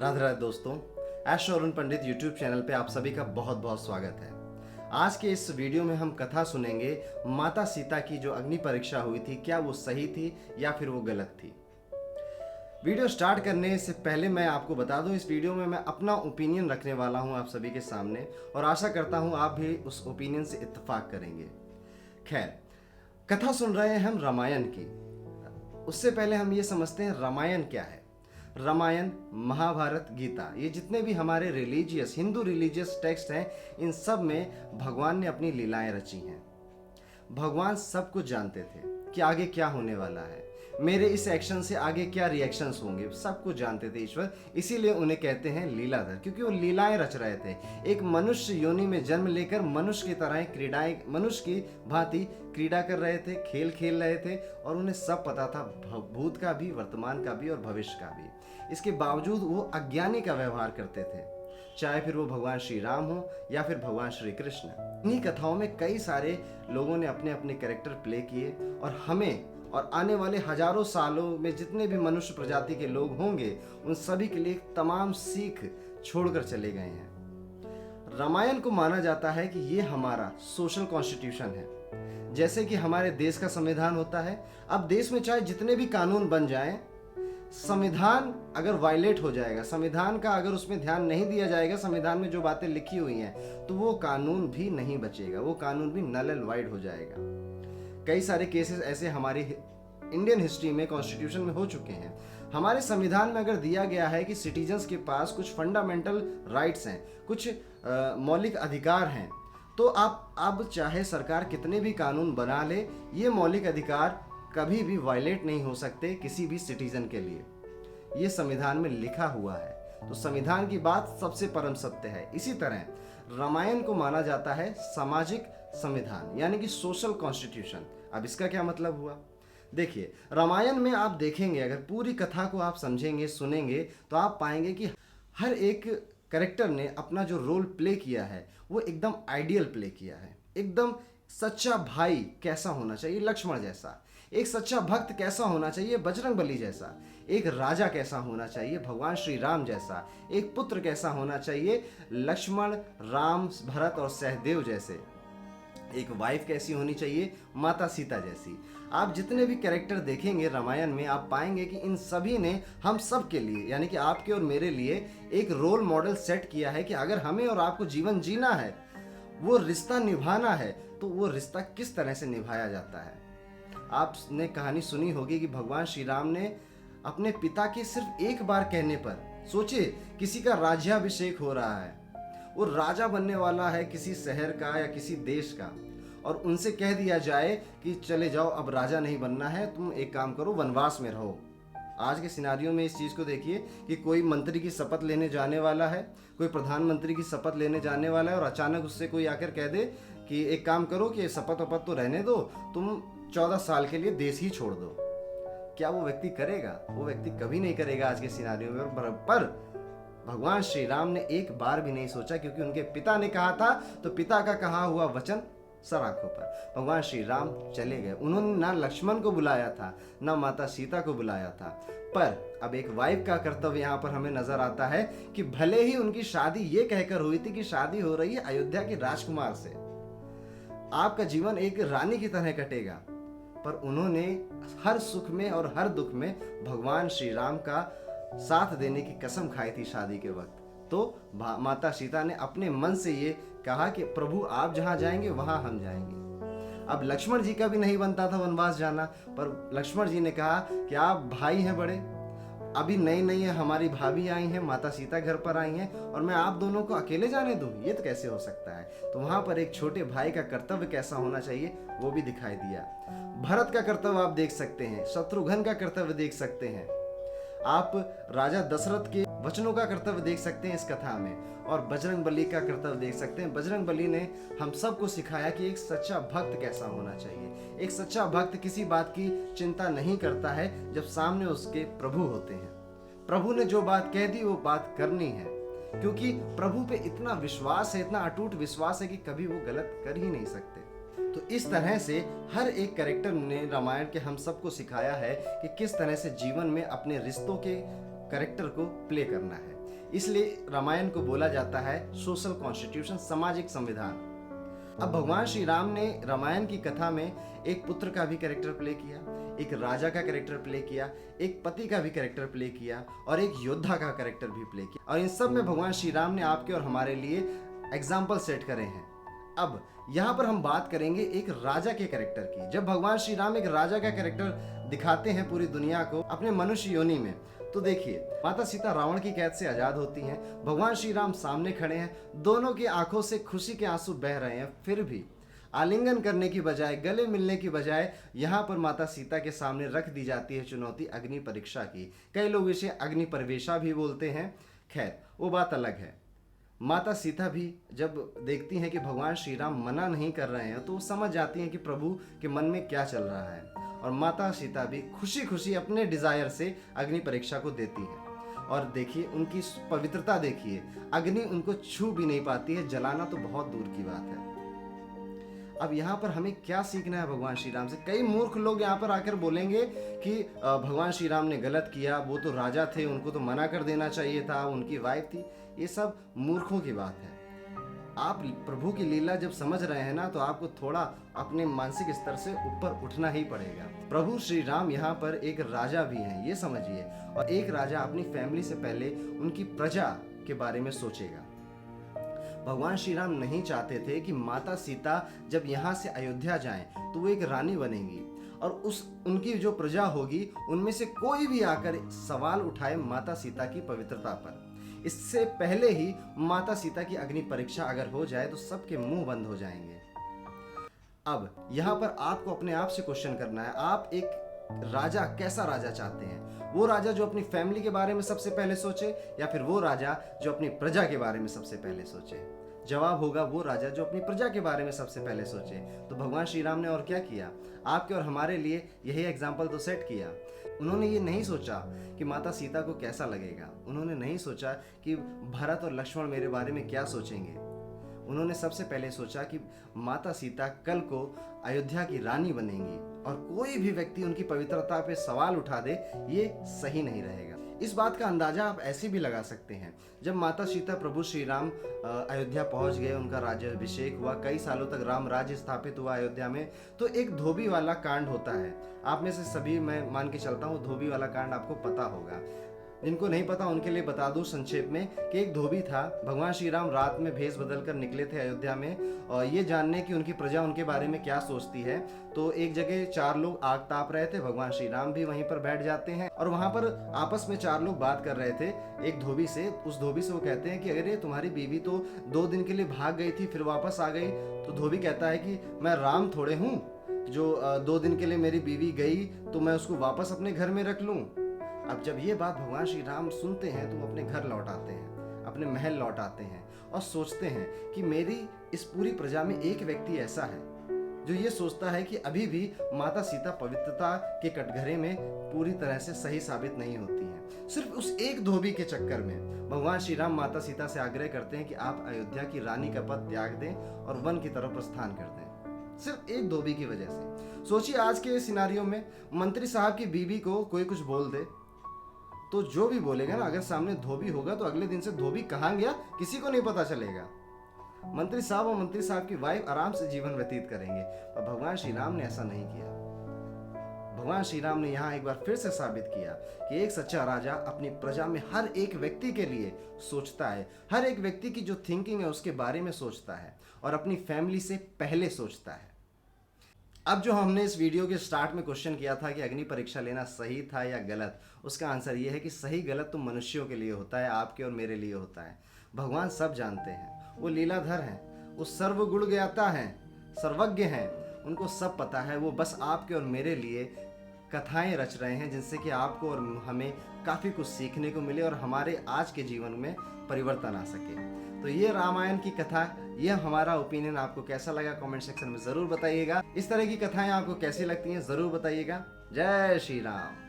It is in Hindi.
राधे राधे दोस्तों, एश अरुण पंडित यूट्यूब चैनल पे आप सभी का बहुत बहुत स्वागत है। आज के इस वीडियो में हम कथा सुनेंगे माता सीता की जो अग्नि परीक्षा हुई थी, क्या वो सही थी या फिर वो गलत थी। वीडियो स्टार्ट करने से पहले मैं आपको बता दूं, इस वीडियो में मैं अपना ओपिनियन रखने वाला हूं आप सभी के सामने और आशा करता हूं आप भी उस ओपिनियन से इत्तेफाक करेंगे। खैर, कथा सुन रहे हैं हम रामायण की। उससे पहले हम ये समझते हैं रामायण क्या है। रामायण, महाभारत, गीता, ये जितने भी हमारे हिंदू रिलीजियस टेक्स्ट हैं, इन सब में भगवान ने अपनी लीलाएं रची हैं। भगवान सब कुछ जानते थे कि आगे क्या होने वाला है, मेरे इस एक्शन से आगे क्या रिएक्शंस होंगे, सब कुछ जानते थे ईश्वर। इसीलिए उन्हें कहते हैं लीलाधर, क्योंकि वो लीलाएं रच रहे थे। एक मनुष्य योनि में जन्म लेकर मनुष्य की तरह क्रीडाएं, मनुष्य की भांति क्रीड़ा कर रहे थे, खेल खेल रहे थे और उन्हें सब पता था, भूत का भी, वर्तमान का भी और भविष्य का भी। इसके बावजूद वो अज्ञानी का व्यवहार करते थे, चाहे फिर वो भगवान श्री राम हो या फिर भगवान श्री कृष्ण। इन्हीं कथाओं में कई सारे लोगों ने अपने अपने कैरेक्टर प्ले किए और हमें और आने वाले हजारों सालों में जितने भी मनुष्य प्रजाति के लोग होंगे, उन सभी के लिए तमाम सीख छोड़कर चले गए हैं। रामायण को माना जाता है कि ये हमारा सोशल कॉन्स्टिट्यूशन है। जैसे कि हमारे देश का संविधान होता है, अब देश में चाहे जितने भी कानून बन जाएं, संविधान अगर वायलेट हो जाएगा, संविधान का अगर उसमें ध्यान नहीं दिया जाएगा, संविधान में जो बातें लिखी हुई हैं, तो वो कानून भी नहीं बचेगा, वो कानून भी नल एंड वाइड हो जाएगा। कई सारे केसेस ऐसे हमारी इंडियन हिस्ट्री में, कॉन्स्टिट्यूशन में हो चुके हैं। हमारे संविधान में अगर दिया गया है कि सिटीजन्स के पास कुछ फंडामेंटल राइट्स हैं, कुछ मौलिक अधिकार हैं, तो आप अब चाहे सरकार कितने भी कानून बना ले, ये मौलिक अधिकार कभी भी वायलेट नहीं हो सकते किसी भी सिटीजन के लिए। ये संविधान में लिखा हुआ है, तो संविधान की बात सबसे परम सत्य है। इसी तरह रामायण को माना जाता है सामाजिक संविधान, यानी कि सोशल कॉन्स्टिट्यूशन। अब इसका क्या मतलब हुआ? देखिए, रामायण में आप देखेंगे, अगर पूरी कथा को आप समझेंगे, सुनेंगे, तो आप पाएंगे कि हर एक कैरेक्टर ने अपना जो रोल प्ले किया है वो एकदम आइडियल प्ले किया है। एकदम सच्चा भाई कैसा होना चाहिए, लक्ष्मण जैसा। एक सच्चा भक्त कैसा होना चाहिए, बजरंग बली जैसा। एक राजा कैसा होना चाहिए, भगवान श्री राम जैसा। एक पुत्र कैसा होना चाहिए, लक्ष्मण, राम, भरत और सहदेव जैसे। एक वाइफ कैसी होनी चाहिए, माता सीता जैसी। आप जितने भी कैरेक्टर देखेंगे रामायण में, आप पाएंगे कि इन सभी ने हम सब के लिए, यानी कि आपके और मेरे लिए, एक रोल मॉडल सेट किया है कि अगर हमें और आपको जीवन जीना है, वो रिश्ता निभाना है, तो वो रिश्ता किस तरह से निभाया जाता है। आपने कहानी सुनी होगी कि भगवान श्री राम ने अपने पिता के सिर्फ एक बार कहने पर, सोचिए किसी का राज्याभिषेक हो रहा है, वो राजा बनने वाला है किसी शहर का या किसी देश का, और उनसे कह दिया जाए कि चले जाओ, अब राजा नहीं बनना है, तुम एक काम करो, वनवास में रहो। आज के सिनारियों में इस चीज़ को देखिए कि कोई मंत्री की शपथ लेने जाने वाला है, कोई प्रधानमंत्री की शपथ लेने जाने वाला है, और अचानक उससे कोई आकर कह दे कि एक काम करो कि शपथ वपथ तो रहने दो, तुम 14 साल के लिए देश ही छोड़ दो। क्या वो व्यक्ति करेगा? वो व्यक्ति कभी नहीं करेगा आज के सिनारियों में। पर भगवान श्री राम ने एक बार भी नहीं सोचा, क्योंकि उनके पिता ने कहा था, तो पिता का कहा हुआ वचन सर आंखों पर। भगवान श्री राम चले गए। उन्होंने ना लक्ष्मण को बुलाया था, ना माता सीता को बुलाया था। पर अब एक वाइफ का कर्तव्य यहाँ पर हमें नजर आता है कि भले ही उनकी शादी ये कहकर हुई थी कि शादी हो रही है अयोध्या के राजकुमार से, आपका जीवन एक रानी की तरह कटेगा, पर उन्होंने हर सुख में और हर दुख में भगवान श्री राम का साथ देने की कसम खाई थी शादी के वक्त। तो माता सीता ने अपने मन से ये कहा कि प्रभु आप जहां जाएंगे वहां हम जाएंगे। अब लक्ष्मण जी का भी नहीं बनता था वनवास जाना, पर लक्ष्मण जी ने कहा कि आप भाई हैं बड़े, अभी नई नई हमारी भाभी आई हैं, माता सीता घर पर आई हैं, और मैं आप दोनों को अकेले जाने दूं, ये तो कैसे हो सकता है। तो वहां पर एक छोटे भाई का कर्तव्य कैसा होना चाहिए वो भी दिखाई दिया। भरत का कर्तव्य आप देख सकते हैं, शत्रुघ्न का कर्तव्य देख सकते हैं, आप राजा दशरथ के वचनों का कर्तव्य देख सकते हैं इस कथा में, और बजरंग बली का कर्तव्य देख सकते हैं। बजरंग बली ने हम सबको सिखाया कि एक सच्चा भक्त कैसा होना चाहिए। एक सच्चा भक्त किसी बात की चिंता नहीं करता है जब सामने उसके प्रभु होते हैं। प्रभु ने जो बात कह दी वो बात करनी है, क्योंकि प्रभु पे इतना विश्वास है, इतना अटूट विश्वास है कि कभी वो गलत कर ही नहीं सकते। तो इस तरह से हर एक कैरेक्टर ने रामायण के हम सबको सिखाया है कि किस तरह से जीवन में अपने रिश्तों के कैरेक्टर को प्ले करना है। इसलिए रामायण को बोला जाता है सोशल कॉन्स्टिट्यूशन, सामाजिक संविधान। अब भगवान श्री राम ने रामायण की कथा में एक पुत्र का भी कैरेक्टर प्ले किया, एक राजा का कैरेक्टर प्ले किया, एक पति का भी कैरेक्टर प्ले किया और एक योद्धा का कैरेक्टर भी प्ले किया। और इन सब में भगवान श्री राम ने आपके और हमारे लिए एग्जाम्पल सेट करे हैं। अब यहाँ पर हम बात करेंगे एक राजा के कैरेक्टर की। जब भगवान श्री राम एक राजा का कैरेक्टर दिखाते हैं पूरी दुनिया को अपने मनुष्य योनि में, तो देखिए माता सीता रावण की कैद से आजाद होती हैं, भगवान श्री राम सामने खड़े हैं, दोनों की आंखों से खुशी के आंसू बह रहे हैं, फिर भी आलिंगन करने की बजाय, गले मिलने की बजाय यहाँ पर माता सीता के सामने रख दी जाती है चुनौती अग्नि परीक्षा की। कई लोग इसे अग्नि प्रवेशा भी बोलते हैं, खैर वो बात अलग है। माता सीता भी जब देखती हैं कि भगवान श्री राम मना नहीं कर रहे हैं तो वो समझ जाती हैं कि प्रभु के मन में क्या चल रहा है, और माता सीता भी खुशी खुशी अपने डिजायर से अग्नि परीक्षा को देती हैं। और देखिए उनकी पवित्रता देखिए, अग्नि उनको छू भी नहीं पाती है, जलाना तो बहुत दूर की बात है। अब यहाँ पर हमें क्या सीखना है भगवान श्री राम से? कई मूर्ख लोग यहाँ पर आकर बोलेंगे कि भगवान श्री राम ने गलत किया, वो तो राजा थे, उनको तो मना कर देना चाहिए था, उनकी वाइफ थी। ये सब मूर्खों की बात है। आप प्रभु की लीला जब समझ रहे हैं ना, तो आपको थोड़ा अपने मानसिक स्तर से ऊपर उठना ही पड़ेगा। प्रभु श्री राम यहाँ पर एक राजा भी हैं, ये समझिए, और एक राजा अपनी फैमिली से पहले उनकी प्रजा के बारे में सोचेगा। भगवान श्री राम नहीं चाहते थे कि माता सीता जब यहाँ से अयोध्या जाएं तो वो एक रानी बनेंगी और उनकी जो प्रजा होगी उनमें से कोई भी आकर सवाल उठाए माता सीता की पवित्रता पर। इससे पहले ही माता सीता की अग्नि परीक्षा अगर हो जाए तो सबके मुंह बंद हो जाएंगे। अब यहाँ पर आपको अपने आप से क्वेश्चन करना है, आप एक राजा कैसा राजा चाहते हैं? वो राजा जो अपनी फैमिली के बारे में सबसे पहले सोचे, या फिर वो राजा जो अपनी प्रजा के बारे में सबसे पहले सोचे? जवाब होगा वो राजा जो अपनी प्रजा के बारे में सबसे पहले सोचे। तो भगवान श्री राम ने और क्या किया? आपके और हमारे लिए यही एग्जाम्पल तो सेट किया। उन्होंने ये नहीं सोचा कि माता सीता को कैसा लगेगा, उन्होंने नहीं सोचा कि भरत और लक्ष्मण मेरे बारे में क्या सोचेंगे। उन्होंने सबसे पहले सोचा कि माता सीता कल को अयोध्या की रानी बनेंगी और कोई भी व्यक्ति उनकी पवित्रता पे सवाल उठा दे, ये सही नहीं रहेगा। इस बात का अंदाजा आप ऐसे भी लगा सकते हैं, जब माता सीता प्रभु श्री राम अयोध्या पहुंच गए, उनका राज्याभिषेक हुआ, कई सालों तक राम राज्य स्थापित हुआ अयोध्या में, तो एक धोबी वाला कांड होता है। आप में से सभी, मैं मान के चलता हूँ, धोबी वाला कांड आपको पता होगा। जिनको नहीं पता उनके लिए बता दूं संक्षेप में कि एक धोबी था। भगवान श्री राम रात में भेष बदल कर निकले थे अयोध्या में, और ये जानने कि उनकी प्रजा उनके बारे में क्या सोचती है। तो एक जगह 4 लोग आग ताप रहे थे, भगवान श्री राम भी वहीं पर बैठ जाते हैं और वहां पर आपस में 4 लोग बात कर रहे थे एक धोबी से। उस धोबी से वो कहते हैं कि अरे तुम्हारी बीवी तो 2 दिन के लिए भाग गई थी, फिर वापस आ गई। तो धोबी कहता है कि मैं राम थोड़े हूँ जो 2 दिन के लिए मेरी बीवी गई तो मैं उसको वापस अपने घर में रख लूँ। अब जब ये बात भगवान श्री राम सुनते हैं तो वो अपने घर लौट आते हैं, अपने महल लौट आते हैं और सोचते हैं कि मेरी इस पूरी प्रजा में एक व्यक्ति ऐसा है जो ये सोचता है कि अभी भी माता सीता पवित्रता के कटघरे में पूरी तरह से सही साबित नहीं होती हैं। सिर्फ उस एक धोबी के चक्कर में भगवान श्री राम माता सीता से आग्रह करते हैं कि आप अयोध्या की रानी का पद त्याग दें और वन की तरफ प्रस्थान कर दें, सिर्फ एक धोबी की वजह से। सोचिए आज के सिनारियों में मंत्री साहब की बीवी को कोई कुछ बोल दे तो जो भी बोलेगा ना, अगर सामने धोबी होगा तो अगले दिन से धोबी कहाँ गया किसी को नहीं पता चलेगा। मंत्री साहब और मंत्री साहब की वाइफ आराम से जीवन व्यतीत करेंगे। पर भगवान श्री राम ने ऐसा नहीं किया। भगवान श्री राम ने यहाँ एक बार फिर से साबित किया कि एक सच्चा राजा अपनी प्रजा में हर एक व्यक्ति के लिए सोचता है, हर एक व्यक्ति की जो थिंकिंग है उसके बारे में सोचता है और अपनी फैमिली से पहले सोचता है। अब जो हमने इस वीडियो के स्टार्ट में क्वेश्चन किया था कि अग्नि परीक्षा लेना सही था या गलत, उसका आंसर ये है कि सही गलत तो मनुष्यों के लिए होता है, आपके और मेरे लिए होता है। भगवान सब जानते हैं, वो लीलाधर हैं, वो सर्वगुण ज्ञाता हैं, सर्वज्ञ हैं, उनको सब पता है। वो बस आपके और मेरे लिए कथाएं रच रहे हैं जिनसे कि आपको और हमें काफ़ी कुछ सीखने को मिले और हमारे आज के जीवन में परिवर्तन आ सके। तो ये रामायण की कथा, ये हमारा ओपिनियन आपको कैसा लगा कमेंट सेक्शन में ज़रूर बताइएगा। इस तरह की कथाएं आपको कैसी लगती हैं ज़रूर बताइएगा। जय श्री राम।